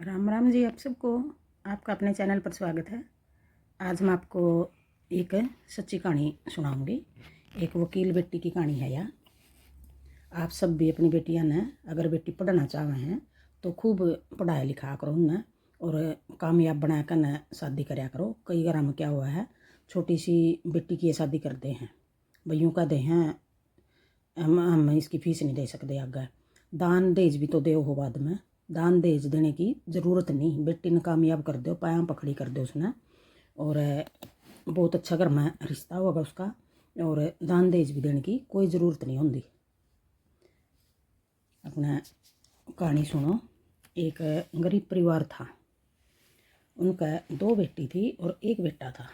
राम राम जी आप सबको। आपका अपने चैनल पर स्वागत है। आज मैं आपको एक सच्ची कहानी सुनाऊंगी। एक वकील बेटी की कहानी है यह। आप सब भी अपनी बेटियां ने अगर बेटी पढ़ना चाहे हैं तो खूब पढ़ाया लिखा करो उन्हें और कामयाब बना कर न शादी कराया करो। कई घरों में क्या हुआ है, छोटी सी बेटी की शादी करते हैं, भैयों का दे हैं हम इसकी फीस नहीं दे सकते, आगे दान दहेज भी तो दे हो, बाद में दान दहेज देने की ज़रूरत नहीं, बेटी ने कामयाब कर दो, पाया पकड़ी कर दो उसने और बहुत अच्छा घर में रिश्ता होगा उसका और दान दहेज भी देने की कोई ज़रूरत नहीं होती। अपना कहानी सुनो। एक गरीब परिवार था, उनका 2 बेटी थी और 1 बेटा था।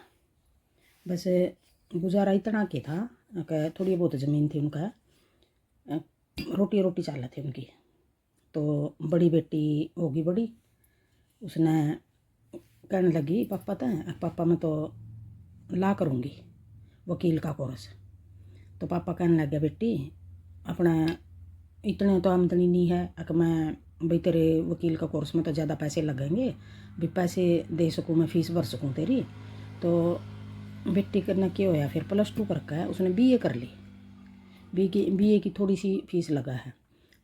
बस गुजारा इतना के था कि थोड़ी बहुत ज़मीन थी उनका, रोटी रोटी चाल थी उनकी। तो बड़ी बेटी होगी बड़ी, उसने कहने लगी पापा मैं तो ला करूँगी वकील का कोर्स। तो पापा कहने लग गया बेटी अपना इतने तो आमदनी नहीं है कि मैं भाई तेरे वकील का कोर्स में तो ज़्यादा पैसे लगेंगे, भी पैसे दे सकूँ मैं, फीस भर सकूँ तेरी। तो बेटी करना क्या होया, फिर +2 करके उसने BA कर ली। BA की थोड़ी सी फीस लगा है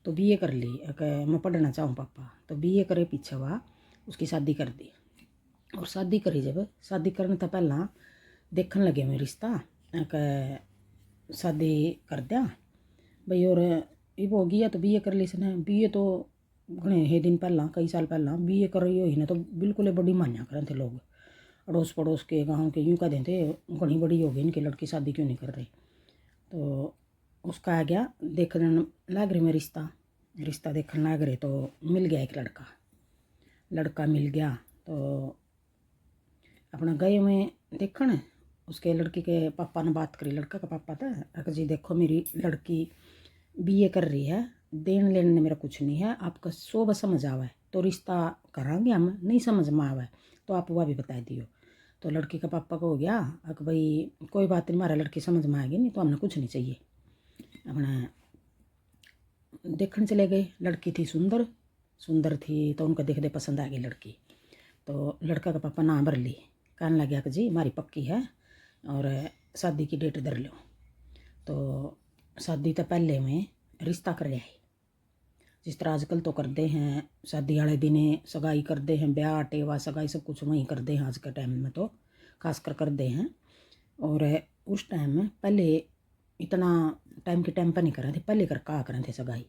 तो BA कर ली कि मैं पढ़ना चाहूँ पापा। तो BA करे पीछे हुआ उसकी शादी कर दी। और शादी करी, जब शादी करने तो पहला देखने लगे मैं रिश्ता कि शादी कर दिया भाई। और ये हो गया तो BA कर ली इसने। BA तो घने हे दिन पहला, कई साल पहला BA कर रही हो ना तो बिल्कुल बड़ी मान्या करें थे लोग, अड़ोस पड़ोस के गाँव के यूँ कहते थे घनी बड़ी हो गई इनकी लड़की, शादी क्यों नहीं कर रही। तो उसका आ गया देखने लग रही मैं रिश्ता देखने लग रहे तो मिल गया एक लड़का मिल गया। तो अपना गए में देखने, उसके लड़की के पापा ने बात करी, लड़का का पापा था, अगर जी देखो मेरी लड़की BA कर रही है, देन लेने मेरा कुछ नहीं है, आपका 100 समझ आवा है तो रिश्ता करांगे, हम नहीं समझ में आवा है तो आप वह भी बता दियो। तो लड़की का पापा को हो गया कि भाई कोई बात नहीं, हमारा लड़की समझ में आएगी नहीं तो हमने कुछ नहीं चाहिए। अपना देखने चले गए, लड़की थी सुंदर थी तो उनको देख दे पसंद आ गई लड़की। तो लड़का का पापा ना भर ली, कहने लग गया कि जी हमारी पक्की है और शादी की डेट धर लो। तो शादी तो पहले में रिश्ता कर आए, जिस तरह आजकल तो करते हैं, शादी वाले दिन सगाई करते हैं, ब्याह टेवा सगाई सब कुछ वहीं करते हैं आज के टाइम में, तो खासकर करते हैं। और उस टाइम में पहले इतना टाइम के टाइम पर नहीं कर रहे थे, पहले कर रहे थे सगाई।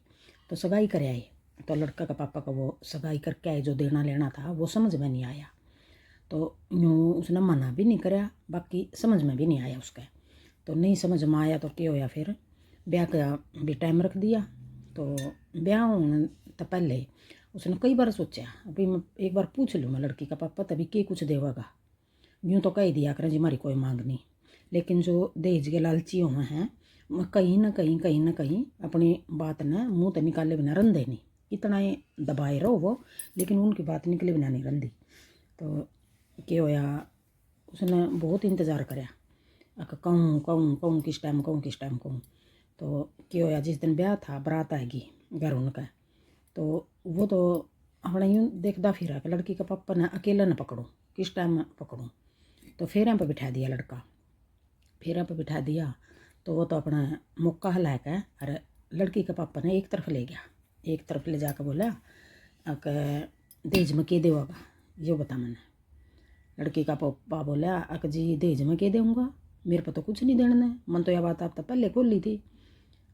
तो सगाई कर आए तो लड़का का पापा का वो सगाई करके आए, जो देना लेना था वो समझ में नहीं आया। तो यूँ उसने मना भी नहीं कराया, बाकी समझ में भी नहीं आया उसका। तो नहीं समझ में आया तो क्या होया, फिर ब्याह का भी टाइम रख दिया। तो ब्याह होने तो पहले उसने कई बार सोचा अभी मैं एक बार पूछ लूँ मैं लड़की का पापा तभी के कुछ देवागा। यूँ तो कह दिया करें जी हमारी कोई मांग नहीं, लेकिन जो दहेज के लालची हुए हैं कहीं ना कहीं अपनी बात न मुँह तो निकाले बिना रंधे नहीं, इतना ही दबाए रहो वो, लेकिन उनकी बात निकले बिना नहीं रंधी। तो क्या होया, उसने बहुत इंतज़ार कराया कहूँ किस टाइम कहूँ। तो क्या होया, जिस दिन ब्याह था बारात आएगी घर उनका, तो वो तो अपना यूँ देखता फिरा कि लड़की का पापा ने अकेला न पकड़ूँ, किस टाइम पकड़ूँ। तो फेरे पर बिठा दिया लड़का, फेरा पर बिठा दिया तो वो तो अपना मुक्का हिला के अरे लड़की के पापा ने एक तरफ ले गया, एक तरफ ले जाकर बोला कि दहेज में के देगा ये बता मैंने। लड़की का पापा बोला जी दहेज में के दूँगा, मेरे को तो कुछ नहीं देना है, मन तो यह बात आप तो पहले खोल ली थी,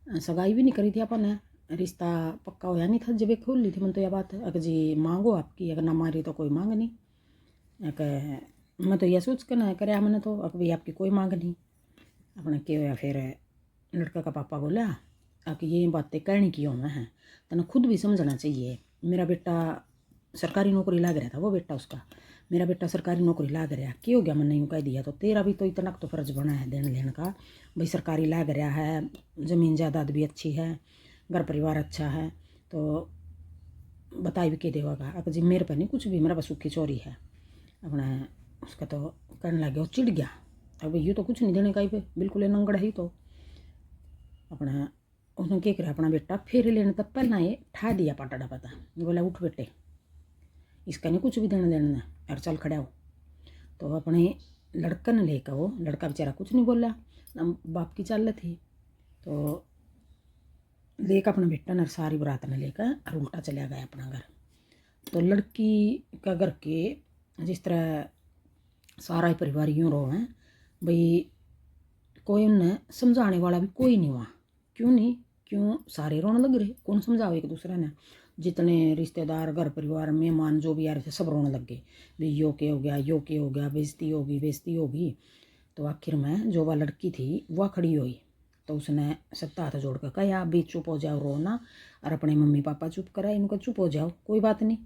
सगाई भी नहीं करी थी अपन ने, रिश्ता पक्का होया नहीं था जब खोल ली थी, मन तो यह बात है जी मांगो आपकी, अगर ना मारी तो कोई मांग नहीं। मैं तो यह सोच कर ना कराया मैंने तो भाई आपकी कोई मांग नहीं। अपना क्या होया, फिर लड़का का पापा बोला कि ये बातें कहने की हो हैं, तने खुद भी समझना चाहिए। मेरा बेटा सरकारी नौकरी लाग रहा था, वो बेटा उसका, मेरा बेटा सरकारी नौकरी लाग रहा, क्या हो गया मैंने यूँ कह दिया तो तेरा भी तो इतना तो फ़र्ज बना है देने लेने का, भाई सरकारी लाग रहा है, ज़मीन जायदाद भी अच्छी है, घर परिवार अच्छा है, तो बताई भी के देगा अब जी मेरे पर नहीं कुछ भी, मेरा बस सूखी चोरी है। अपना उसका तो कहने लग गया, वो चिढ़ गया, अब ये तो कुछ नहीं देने का ही पे बिल्कुल नंगड़ है ही। तो अपना उसने क्या करा, अपना बेटा फेरे लेने तक पहला ये ठा दिया पाटड़ा पता, बोला उठ बेटे इसका नहीं कुछ भी देना देना, और चल खड़ा हो। तो अपने लड़का ने लेकर, वो लड़का बेचारा कुछ नहीं बोला ना, बाप की चाल थी। तो लेकर अपना बेटा ने सारी बारात ने लेकर और उल्टा चला गया अपना घर। तो लड़की का घर के जिस तरह सारा ही परिवार यूँ रो है भाई, कोई उन्हें समझाने वाला भी कोई नहीं हुआ। क्यों नहीं, क्यों सारे रोने लग रहे, कौन समझाओ एक दूसरे ने। जितने रिश्तेदार घर परिवार मेहमान जो भी आ रहे थे सब रोने लग गए, भाई यो के हो गया, यो के हो गया, बेइज्जती होगी, बेइज्जती होगी। तो आखिर में जो वह लड़की थी वह खड़ी हुई, तो उसने सबका हाथ जोड़ कर कहा, अभी चुप हो जाओ रोना, और अपने मम्मी पापा चुप कराए, इनको चुप हो जाओ, कोई बात नहीं,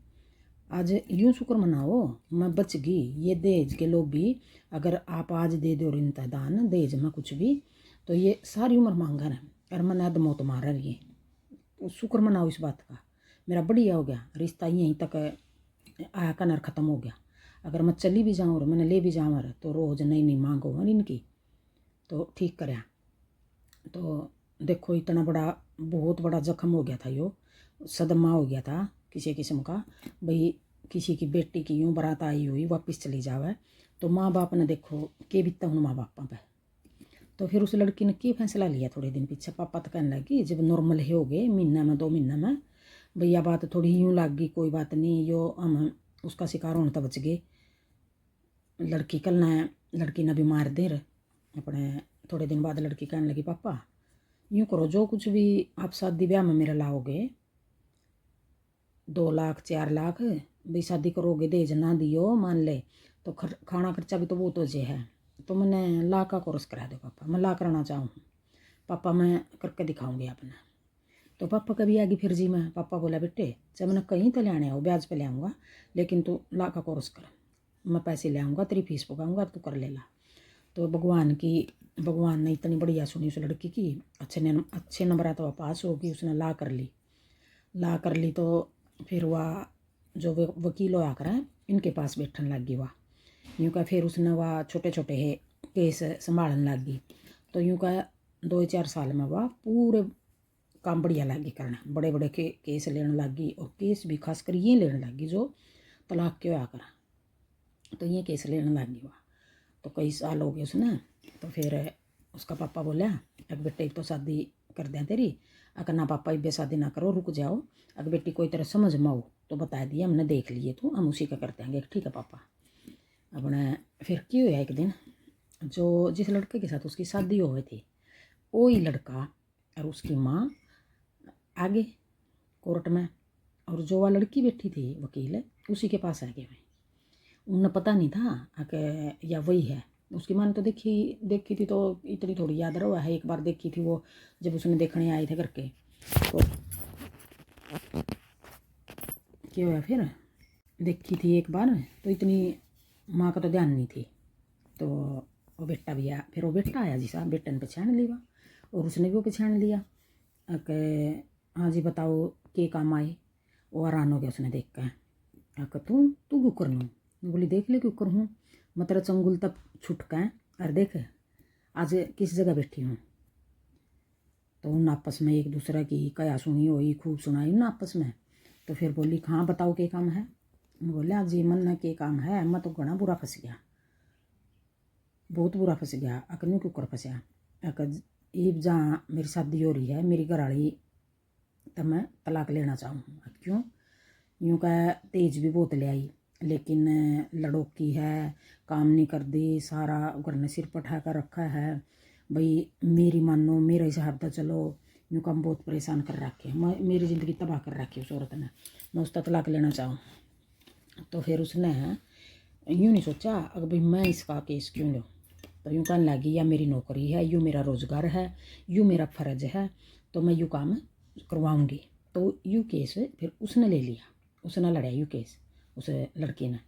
आज यूँ शुक्र मनाओ मैं बच गई। ये दहेज के लोग भी अगर आप आज दे दो इनका दान दहेज में कुछ भी, तो ये सारी उम्र मांगा है और मैंने अद मौत मार रही है। तो शुक्र मनाओ इस बात का, मेरा बढ़िया हो गया, रिश्ता यहीं तक आया का नर ख़त्म हो गया। अगर मैं चली भी जाऊँ और मैंने ले भी जाऊँ तो रोज़ नई नई मांग हो इनकी, तो ठीक कराया। तो देखो इतना बड़ा बहुत बड़ा जख्म हो गया था, यो सदमा हो गया था किसी किस्म का, भाई किसी की बेटी की यूँ बारात आई हुई वापस चली जावे, तो माँ बाप ने देखो के बीतता हूँ माँ बापों पे। तो फिर उस लड़की ने क्या फैसला लिया थोड़े दिन पीछे, पापा तो कहने लगी जब नॉर्मल ही हो गए महीना में 2 महीने में, भैया बात थोड़ी यूँ लग गई, कोई बात नहीं, यो हम उसका शिकार होने तो बच गए। लड़की कल न लड़की ने भी मार दे रहे अपने। थोड़े दिन बाद लड़की कहने लगी, पापा यूँ करो जो कुछ भी आप शादी ब्याह में मेरा लाओगे, 2 लाख 4 लाख, भाई शादी करोगे दहेज ना दियो मान ले तो खाना खर्चा भी तो बहुत हो जाए है, तो मैंने ला का कोर्स करा दो पापा, मैं ला कराना चाहूँ पापा, मैं करके दिखाऊंगी अपना। तो पापा कभी आगे फिर जी मैं, पापा बोला बेटे जब मैंने कहीं तो लेने आओ ब्याज पे ले आऊँगा, लेकिन तू ला का कोर्स कर, मैं पैसे ले आऊँगा, तेरी फीस पकाऊँगा, तू कर ले ला। तो भगवान ने इतनी बढ़िया सुनी उस लड़की की, अच्छे नंबर तो पास होगी, उसने ला कर ली। तो फिर वह जो वकील होया करें इनके पास बैठने लग गई वह, यूँ का फिर उसने वह छोटे छोटे है केस संभालने लग गई। तो यूँ का 2-4 साल में वह पूरे काम बढ़िया लगी करना, बड़े बड़े केस लेने लगी, और केस भी खासकर ये लेने लगी जो तलाक के होया करा, तो ये केस लेने लगी वह। तो कई साल हो गए उसने। तो फिर उसका पापा बोला, अगर बेटे एक तो शादी कर दें तेरी, अगर ना पापा इब्बे शादी ना करो रुक जाओ, अगर बेटी कोई तरह समझ में हो तो बता दिया, हमने देख लिए तो हम उसी का कर देंगे, ठीक है पापा। अपने फिर क्यों हुआ एक दिन, जो जिस लड़के के साथ उसकी शादी हो गई थी वही लड़का और उसकी माँ आगे कोर्ट में, और जो वह लड़की बैठी थी वकील उसी के पास आ गए हुए। उन्हें पता नहीं था कि या वही है। उसकी माँ ने तो देखी थी तो इतनी थोड़ी याद रहा है, एक बार देखी थी वो जब उसने देखने आए थे करके। तो क्या हुआ फिर, देखी थी एक बार तो इतनी माँ का तो ध्यान नहीं थी। तो वो बेटा भी आया, फिर वो बेटा आया जी साहब, बेटे ने पहचान लिया और उसने भी वो पहचान लिया कि हाँ जी बताओ के काम आए। वो हैरान हो गया उसने देख कर, तू तू क्यों कर लूँ, बोली देख ले क्यों कर हूँ, मैं तेरा चंगुल तक छुटका है, और देख आज किस जगह बैठी हूँ। तो उन आपस में एक दूसरे की कया सुनी हुई खूब सुनाई उन आपस में। तो फिर बोली हाँ बताओ के काम है, बोले आज जी मन के काम है, मैं तो घना बुरा फंस गया, बहुत बुरा फंस गया। अकन्यू क्यों कर फंसा, अक ईब जहाँ मेरी शादी हो रही है मेरी घरवाली तब मैं तलाक लेना चाहूँ। क्यों, यूँ का तेज भी बहुत ले आई, लेकिन लड़ोकी है, काम नहीं कर दी, सारा घर ने सिर पठा कर रखा है, भाई मेरी मानो मेरा हिसाब था चलो, यूँ काम बहुत परेशान कर रखे, मेरी ज़िंदगी तबाह कर रखी उस औरत ने, मैं उसका तलाक लेना चाहूँ। तो फिर उसने यूँ नहीं सोचा अगर भाई मैं इसका केस क्यों लूँ, तो यूँ कहने लगी या मेरी नौकरी है, यूँ मेरा रोज़गार है, यूँ मेरा फ़र्ज है, तो मैं यूँ काम करवाऊँगी। तो यूँ केस फिर उसने ले लिया, उसने लड़ा यूँ केस उस लड़की ने।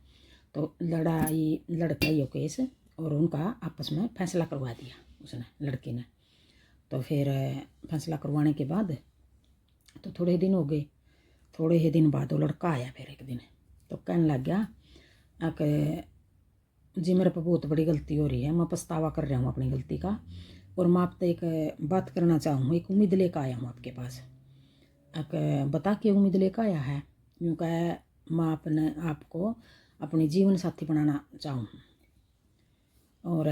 तो लड़का ये केस और उनका आपस में फैसला करवा दिया उसने लड़की ने। तो फिर फैसला करवाने के बाद तो थोड़े दिन हो गए, थोड़े ही दिन बाद वो लड़का आया फिर एक दिन, तो कहने लग गया कि जी मेरे पर बहुत बड़ी गलती हो रही है, मैं पछतावा कर रहा हूँ अपनी गलती का, और मैं आपसे एक बात करना चाहूँ, एक उम्मीद लेकर आया हूँ आपके पास। बता के उम्मीद लेकर आया है, यूँ कह मैं अपने आपको अपनी जीवन साथी बनाना चाहूँ और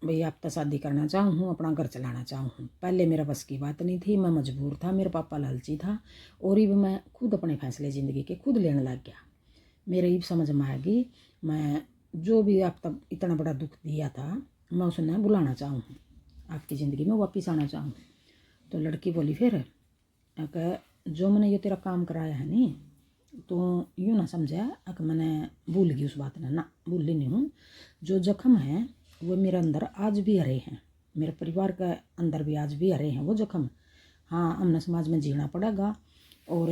भाई आप तो शादी करना चाहूँ हूँ, अपना घर चलाना चाहूँ हूँ। पहले मेरा बस की बात नहीं थी, मैं मजबूर था, मेरा पापा लालची था और अब मैं खुद अपने फैसले ज़िंदगी के खुद लेने लग गया। मेरे अब समझ में आएगी मैं जो भी आप तब इतना बड़ा दुख दिया था मैं उसने बुलाना चाहूँ हूँ, आपकी ज़िंदगी में वापस आना चाहूँ। तो लड़की बोली फिर जो मैंने ये तेरा काम कराया है नी तो यूँ ना समझा कि मैंने भूल गई उस बात ने, ना भूली नहीं हूँ। जो जख्म है वो मेरे अंदर आज भी हरे हैं, मेरे परिवार के अंदर भी आज भी हरे हैं वो जख्म। हाँ, हमने समाज में जीना पड़ेगा और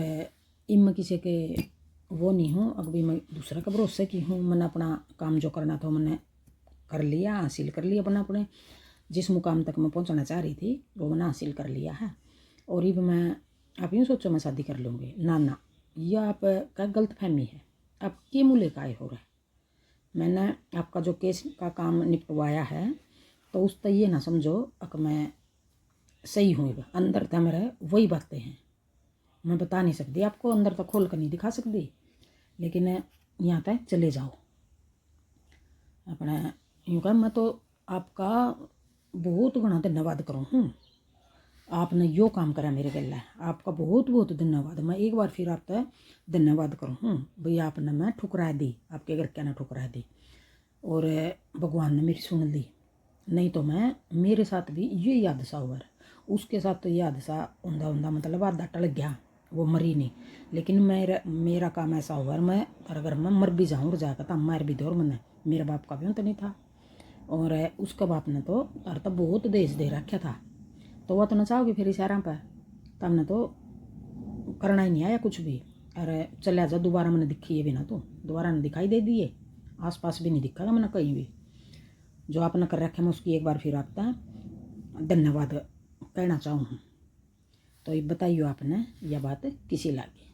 इम किसी के वो नहीं हूँ, अभी मैं दूसरे के भरोसे की हूँ। मैंने अपना काम जो करना था मैंने कर लिया, हासिल कर लिया, अपने जिस मुकाम तक मैं पहुँचना चाह रही थी वो मैंने हासिल कर लिया है। और अब मैं आप यूँ सोचो मैं शादी कर लूँगी, ना यह आप का गलत फहमी है। आप के मूल्य का हो रहा है। मैंने आपका जो केस का काम निपटवाया है तो उस तो ये ना समझो कि मैं सही हूँ, अंदर तक मेरे वही बातें हैं, मैं बता नहीं सकती आपको, अंदर तक खोल कर नहीं दिखा सकती, लेकिन यहाँ तक चले जाओ अपना यूँ कह। मैं तो आपका बहुत घना धन्यवाद करूँ हूँ, आपने यो काम करा मेरे गला, आपका बहुत बहुत धन्यवाद। मैं एक बार फिर आपका धन्यवाद करूँ हूँ भाई, आपने मैं ठुकरा दी, आपके घर क्या ना ठुकरा दी और भगवान ने मेरी सुन ली। नहीं तो मैं मेरे साथ भी ये हादसा हुआ, उसके साथ तो ये हादसा उंदा मतलब आधा टल गया, वो मरी नहीं, लेकिन मेरा काम ऐसा हुआ मैं अगर मैं मर भी जाऊँ और जाकर तो मार भी दो, और मैंने मेरे बाप का भी तो नहीं था और उसका बाप ने तो अरे तो बहुत देश दे रखा था, तो वह तो न चाहोगे फिर इशारा पर, तब ने तो करना ही नहीं आया कुछ भी। अरे चले जा दोबारा मैंने दिखी है भी ना, तो दोबारा ने दिखाई दे दिए, आसपास भी नहीं दिखा मैंने कहीं भी। जो आपने कर रखे मैं उसकी एक बार फिर आपका धन्यवाद कहना चाहूँ। तो ये बताइए आपने यह बात किसी लागी।